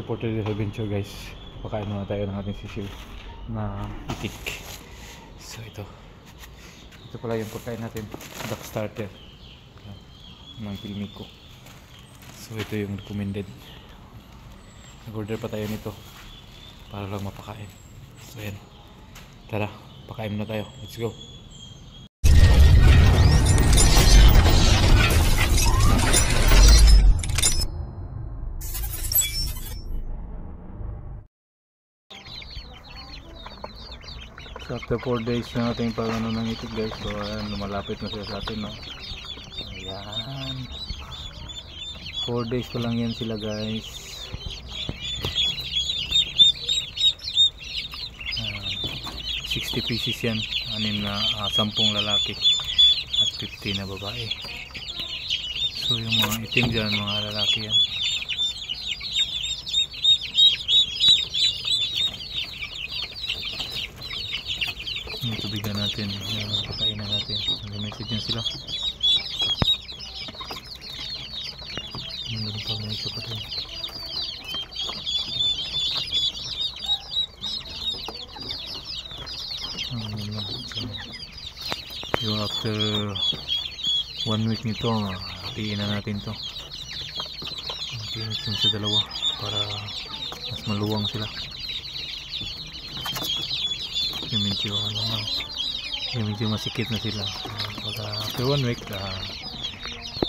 Reported adventure guys, pakain muna tayo ng ating sisiw na itik. So ito pala yung pagkain natin, duck starter ng Pilmico. So ito yung recommended, nag-order pa tayo nito para lang mapakain. So yan, tara pakain muna tayo, let's go. So after 4 days na ating pag-ano ng itik guys, so ayan, lumalapit na sila sa atin, no? Ayan, 4 days pa lang yan sila guys. 60 pieces yan, 10 lalaki at 50 na babae. So yung mga itim dyan, mga lalaki yan. Yung tubigan natin, yung pagkainan natin, nag-message yan sila. Yung pag may isa pa rin. Yung after 1 week nito, hatiin na natin to. Hatiin natin sa dalawa para mas maluwang sila. Yung medyo masikip na sila. Pagka after 1 week,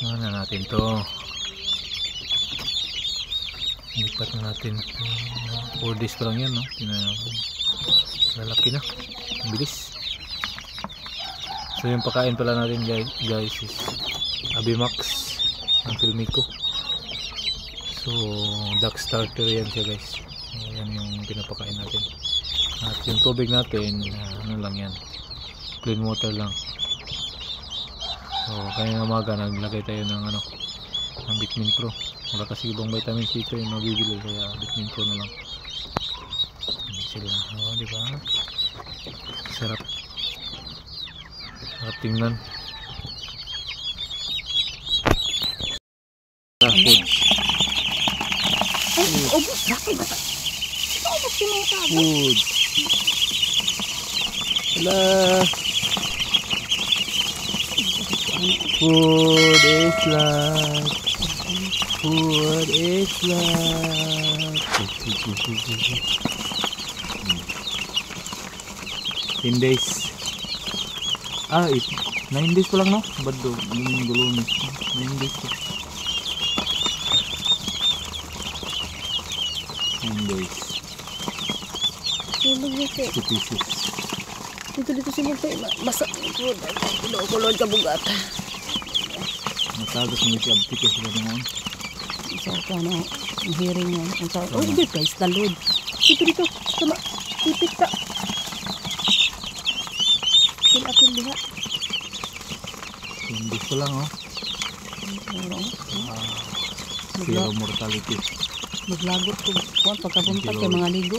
na natin to, lipat na natin. 4 days pa lang yan, no? Lalaki na, ang bilis. So yung pakain pala natin guys is Abimax ng Pilmico. So duck starter yan siya guys. Yan yung pinapakain natin. At yung tubig natin, ano lang yan, plain water lang. So kanina umaga naglagay tayo ng ng Vitamin Pro. Wala kasi ibang vitamin C ito yung mabibili, kaya Vitamin Pro na lang. Sila, diba? Sarap tingnan. Food. Food. Wala. Food is life. Food is life. 10 days. 9 days pa lang, no? Bado, yung gulo ni 9 days pa. 9 days. 50 pieces. Dito si Mugtay, masak ito. Kulod ka bugat. Matagos mo si Abti kasi sila naman. Isa ka na, hearing yan. Oh, hindi guys, talod. Dito. Tama, tipit ka. Apil liha. Hindi ko lang, oh. Zero mortality. Maglagot ko. Pagkapunta kay mga ligo.